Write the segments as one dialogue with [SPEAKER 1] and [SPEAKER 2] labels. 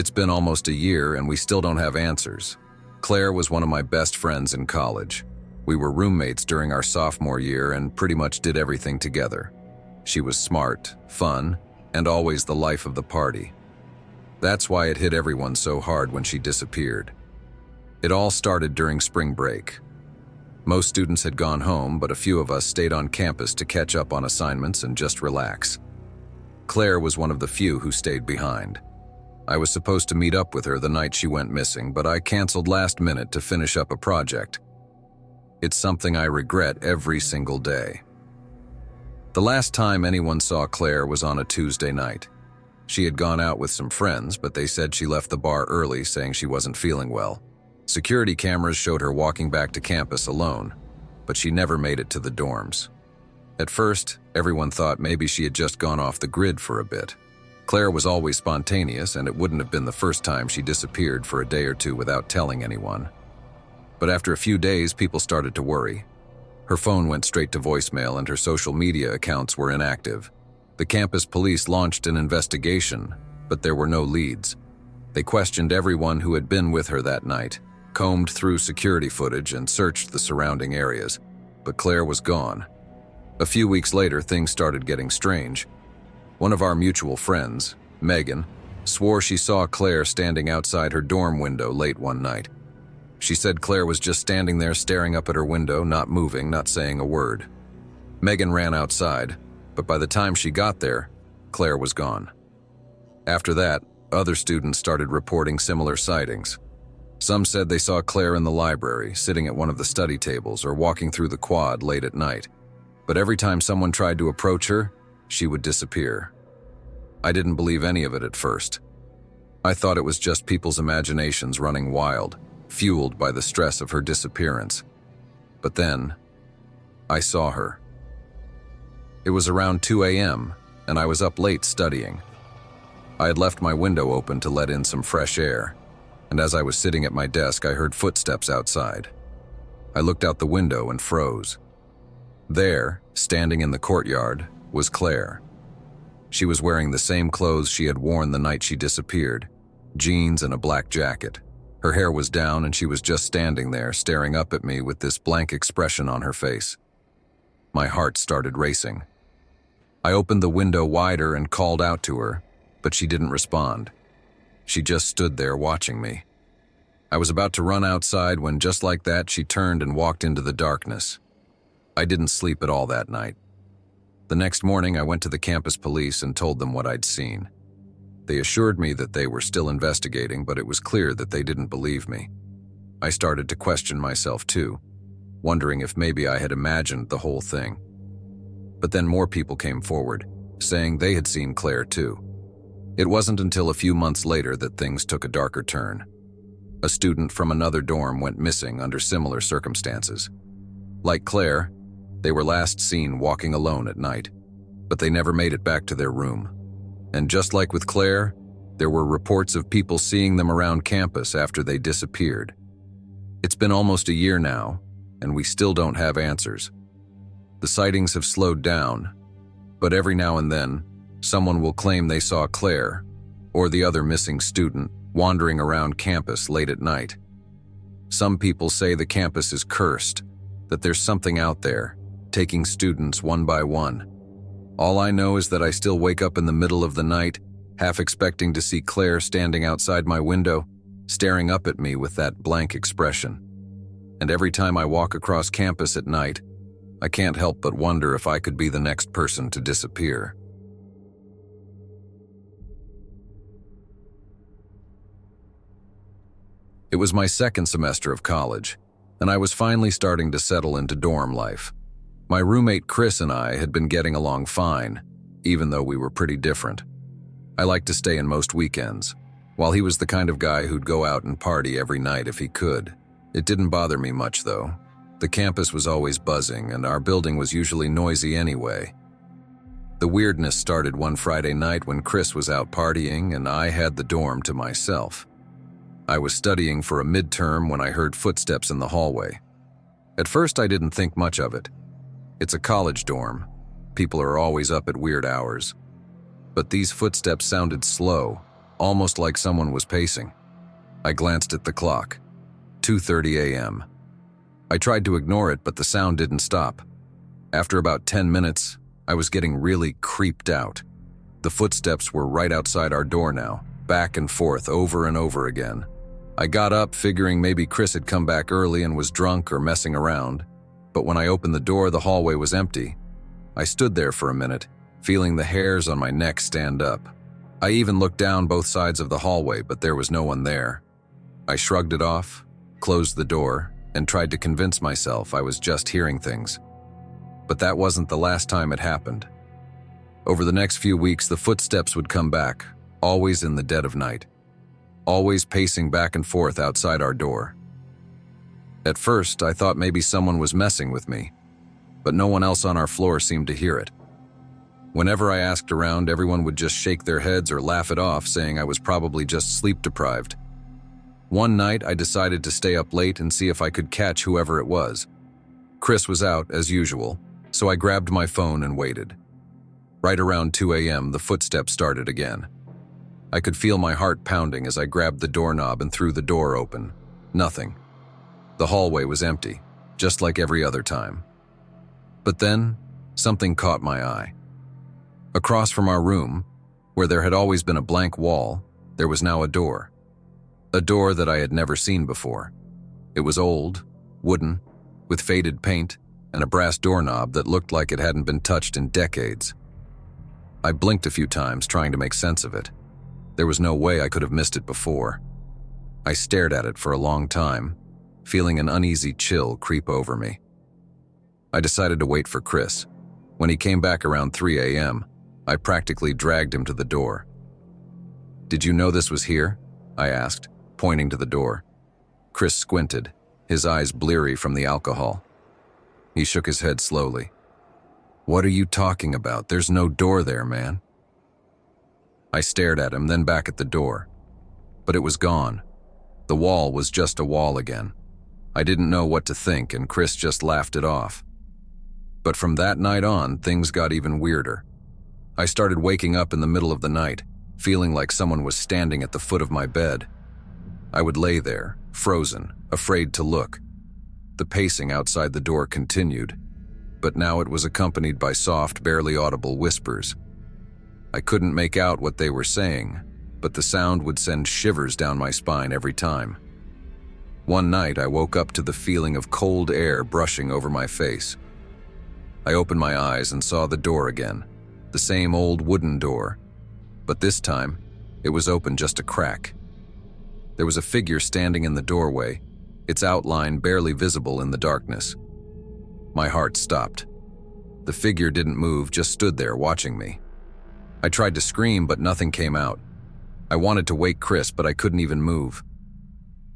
[SPEAKER 1] It's been almost a year and we still don't have answers. Claire was one of my best friends in college. We were roommates during our sophomore year and pretty much did everything together. She was smart, fun, and always the life of the party. That's why it hit everyone so hard when she disappeared. It all started during spring break. Most students had gone home, but a few of us stayed on campus to catch up on assignments and just relax. Claire was one of the few who stayed behind. I was supposed to meet up with her the night she went missing, but I canceled last minute to finish up a project. It's something I regret every single day. The last time anyone saw Claire was on a Tuesday night. She had gone out with some friends, but they said she left the bar early, saying she wasn't feeling well. Security cameras showed her walking back to campus alone, but she never made it to the dorms. At first, everyone thought maybe she had just gone off the grid for a bit. Claire was always spontaneous, and it wouldn't have been the first time she disappeared for a day or two without telling anyone. But after a few days, people started to worry. Her phone went straight to voicemail and her social media accounts were inactive. The campus police launched an investigation, but there were no leads. They questioned everyone who had been with her that night, combed through security footage and searched the surrounding areas, but Claire was gone. A few weeks later, things started getting strange. One of our mutual friends, Megan, swore she saw Claire standing outside her dorm window late one night. She said Claire was just standing there staring up at her window, not moving, not saying a word. Megan ran outside, but by the time she got there, Claire was gone. After that, other students started reporting similar sightings. Some said they saw Claire in the library, sitting at one of the study tables or walking through the quad late at night. But every time someone tried to approach her, she would disappear. I didn't believe any of it at first. I thought it was just people's imaginations running wild, fueled by the stress of her disappearance. But then, I saw her. It was around 2 a.m., and I was up late studying. I had left my window open to let in some fresh air, and as I was sitting at my desk, I heard footsteps outside. I looked out the window and froze. There, standing in the courtyard, was Claire. She was wearing the same clothes she had worn the night she disappeared, jeans and a black jacket. Her hair was down and she was just standing there, staring up at me with this blank expression on her face. My heart started racing. I opened the window wider and called out to her, but she didn't respond. She just stood there watching me. I was about to run outside when, just like that, she turned and walked into the darkness. I didn't sleep at all that night. The next morning, I went to the campus police and told them what I'd seen. They assured me that they were still investigating, but it was clear that they didn't believe me. I started to question myself too, wondering if maybe I had imagined the whole thing. But then more people came forward, saying they had seen Claire too. It wasn't until a few months later that things took a darker turn. A student from another dorm went missing under similar circumstances. Like Claire, they were last seen walking alone at night, but they never made it back to their room. And just like with Claire, there were reports of people seeing them around campus after they disappeared. It's been almost a year now, and we still don't have answers. The sightings have slowed down, but every now and then, someone will claim they saw Claire, or the other missing student, wandering around campus late at night. Some people say the campus is cursed, that there's something out there, taking students one by one. All I know is that I still wake up in the middle of the night, half expecting to see Claire standing outside my window, staring up at me with that blank expression. And every time I walk across campus at night, I can't help but wonder if I could be the next person to disappear. It was my second semester of college, and I was finally starting to settle into dorm life. My roommate Chris and I had been getting along fine, even though we were pretty different. I liked to stay in most weekends, while he was the kind of guy who'd go out and party every night if he could. It didn't bother me much, though. The campus was always buzzing, and our building was usually noisy anyway. The weirdness started one Friday night when Chris was out partying and I had the dorm to myself. I was studying for a midterm when I heard footsteps in the hallway. At first, I didn't think much of it. It's a college dorm. People are always up at weird hours. But these footsteps sounded slow, almost like someone was pacing. I glanced at the clock. 2:30 a.m. I tried to ignore it, but the sound didn't stop. After about 10 minutes, I was getting really creeped out. The footsteps were right outside our door now, back and forth over and over again. I got up, figuring maybe Chris had come back early and was drunk or messing around. But when I opened the door, the hallway was empty. I stood there for a minute, feeling the hairs on my neck stand up. I even looked down both sides of the hallway, but there was no one there. I shrugged it off, closed the door, and tried to convince myself I was just hearing things. But that wasn't the last time it happened. Over the next few weeks, the footsteps would come back, always in the dead of night, always pacing back and forth outside our door. At first, I thought maybe someone was messing with me, but no one else on our floor seemed to hear it. Whenever I asked around, everyone would just shake their heads or laugh it off, saying I was probably just sleep-deprived. One night, I decided to stay up late and see if I could catch whoever it was. Chris was out, as usual, so I grabbed my phone and waited. Right around 2 a.m., the footsteps started again. I could feel my heart pounding as I grabbed the doorknob and threw the door open. Nothing. The hallway was empty, just like every other time. But then, something caught my eye. Across from our room, where there had always been a blank wall, there was now a door. A door that I had never seen before. It was old, wooden, with faded paint, and a brass doorknob that looked like it hadn't been touched in decades. I blinked a few times, trying to make sense of it. There was no way I could have missed it before. I stared at it for a long time, feeling an uneasy chill creep over me. I decided to wait for Chris. When he came back around 3 a.m., I practically dragged him to the door. "Did you know this was here?" I asked, pointing to the door. Chris squinted, his eyes bleary from the alcohol. He shook his head slowly. "What are you talking about? There's no door there, man." I stared at him, then back at the door. But it was gone. The wall was just a wall again. I didn't know what to think, and Chris just laughed it off. But from that night on, things got even weirder. I started waking up in the middle of the night, feeling like someone was standing at the foot of my bed. I would lay there, frozen, afraid to look. The pacing outside the door continued, but now it was accompanied by soft, barely audible whispers. I couldn't make out what they were saying, but the sound would send shivers down my spine every time. One night, I woke up to the feeling of cold air brushing over my face. I opened my eyes and saw the door again, the same old wooden door, but this time, it was open just a crack. There was a figure standing in the doorway, its outline barely visible in the darkness. My heart stopped. The figure didn't move, just stood there watching me. I tried to scream, but nothing came out. I wanted to wake Chris, but I couldn't even move.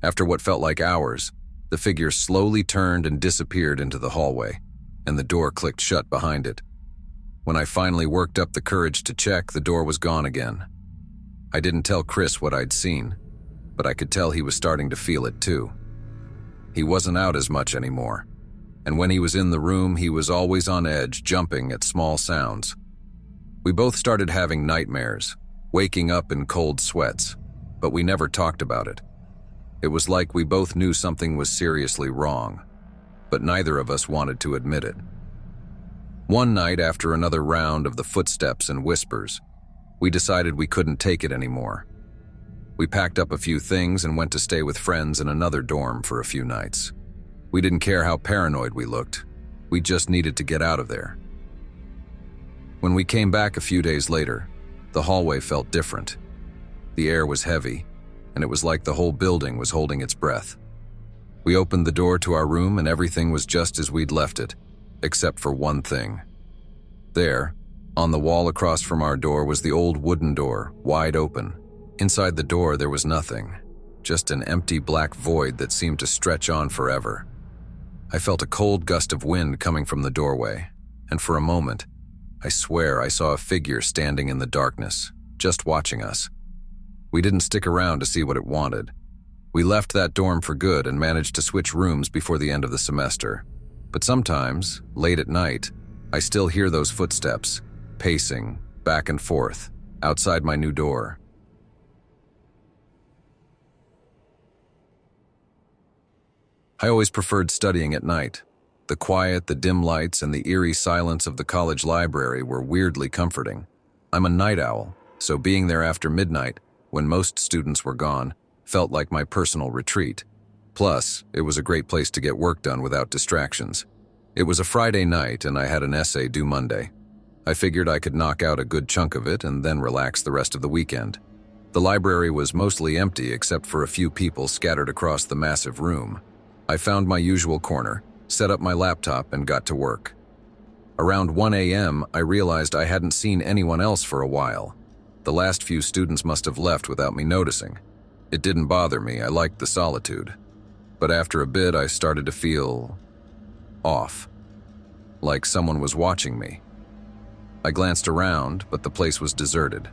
[SPEAKER 1] After what felt like hours, the figure slowly turned and disappeared into the hallway, and the door clicked shut behind it. When I finally worked up the courage to check, the door was gone again. I didn't tell Chris what I'd seen, but I could tell he was starting to feel it too. He wasn't out as much anymore, and when he was in the room, he was always on edge, jumping at small sounds. We both started having nightmares, waking up in cold sweats, but we never talked about it. It was like we both knew something was seriously wrong, but neither of us wanted to admit it. One night, after another round of the footsteps and whispers, we decided we couldn't take it anymore. We packed up a few things and went to stay with friends in another dorm for a few nights. We didn't care how paranoid we looked. We just needed to get out of there. When we came back a few days later, the hallway felt different. The air was heavy, and it was like the whole building was holding its breath. We opened the door to our room and everything was just as we'd left it, except for one thing. There, on the wall across from our door, was the old wooden door, wide open. Inside the door there was nothing, just an empty black void that seemed to stretch on forever. I felt a cold gust of wind coming from the doorway, and for a moment, I swear I saw a figure standing in the darkness, just watching us. We didn't stick around to see what it wanted. We left that dorm for good and managed to switch rooms before the end of the semester. But sometimes, late at night, I still hear those footsteps, pacing, back and forth, outside my new door. I always preferred studying at night. The quiet, the dim lights, and the eerie silence of the college library were weirdly comforting. I'm a night owl, so being there after midnight, when most students were gone, felt like my personal retreat. Plus, it was a great place to get work done without distractions. It was a Friday night and I had an essay due Monday. I figured I could knock out a good chunk of it and then relax the rest of the weekend. The library was mostly empty except for a few people scattered across the massive room. I found my usual corner, set up my laptop, and got to work. Around 1 a.m., I realized I hadn't seen anyone else for a while. The last few students must have left without me noticing. It didn't bother me, I liked the solitude. But after a bit, I started to feel off, like someone was watching me. I glanced around, but the place was deserted.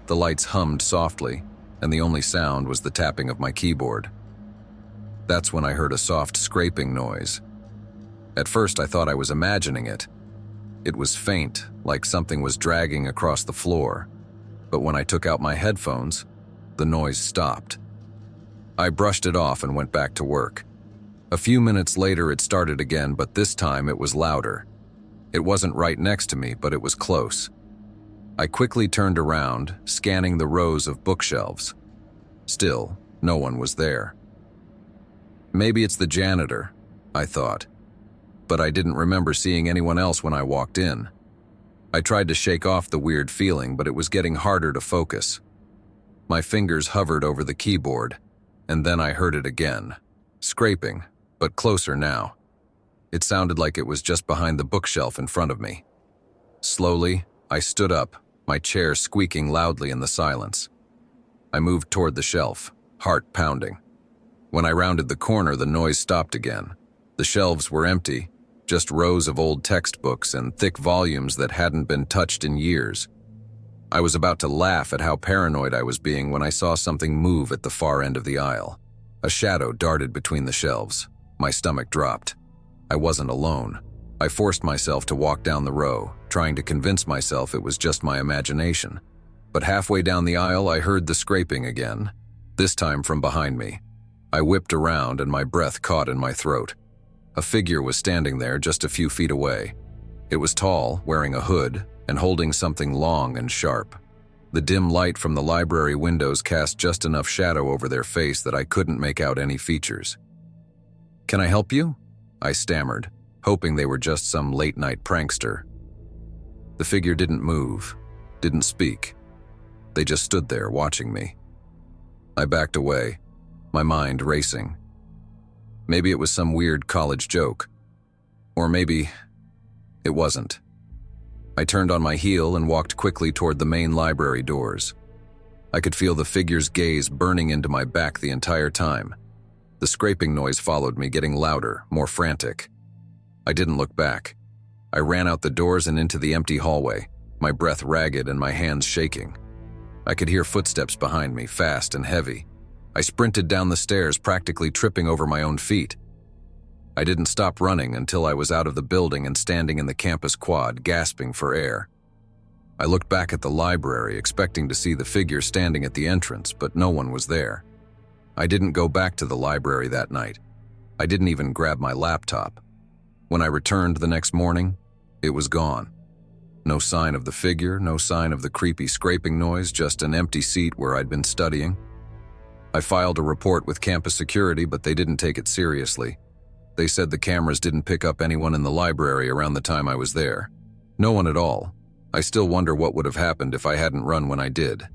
[SPEAKER 1] The lights hummed softly, and the only sound was the tapping of my keyboard. That's when I heard a soft scraping noise. At first, I thought I was imagining it. It was faint, like something was dragging across the floor. But when I took out my headphones, the noise stopped. I brushed it off and went back to work. A few minutes later, it started again, but this time it was louder. It wasn't right next to me, but it was close. I quickly turned around, scanning the rows of bookshelves. Still, no one was there. Maybe it's the janitor, I thought. But I didn't remember seeing anyone else when I walked in. I tried to shake off the weird feeling, but it was getting harder to focus. My fingers hovered over the keyboard, and then I heard it again. Scraping, but closer now. It sounded like it was just behind the bookshelf in front of me. Slowly, I stood up, my chair squeaking loudly in the silence. I moved toward the shelf, heart pounding. When I rounded the corner, the noise stopped again. The shelves were empty, just rows of old textbooks and thick volumes that hadn't been touched in years. I was about to laugh at how paranoid I was being when I saw something move at the far end of the aisle. A shadow darted between the shelves. My stomach dropped. I wasn't alone. I forced myself to walk down the row, trying to convince myself it was just my imagination. But halfway down the aisle, I heard the scraping again, this time from behind me. I whipped around and my breath caught in my throat. A figure was standing there just a few feet away. It was tall, wearing a hood, and holding something long and sharp. The dim light from the library windows cast just enough shadow over their face that I couldn't make out any features. "Can I help you?" I stammered, hoping they were just some late-night prankster. The figure didn't move, didn't speak. They just stood there watching me. I backed away, my mind racing. Maybe it was some weird college joke. Or maybe it wasn't. I turned on my heel and walked quickly toward the main library doors. I could feel the figure's gaze burning into my back the entire time. The scraping noise followed me, getting louder, more frantic. I didn't look back. I ran out the doors and into the empty hallway, my breath ragged and my hands shaking. I could hear footsteps behind me, fast and heavy. I sprinted down the stairs, practically tripping over my own feet. I didn't stop running until I was out of the building and standing in the campus quad, gasping for air. I looked back at the library, expecting to see the figure standing at the entrance, but no one was there. I didn't go back to the library that night. I didn't even grab my laptop. When I returned the next morning, it was gone. No sign of the figure, no sign of the creepy scraping noise, just an empty seat where I'd been studying. I filed a report with campus security, but they didn't take it seriously. They said the cameras didn't pick up anyone in the library around the time I was there. No one at all. I still wonder what would have happened if I hadn't run when I did.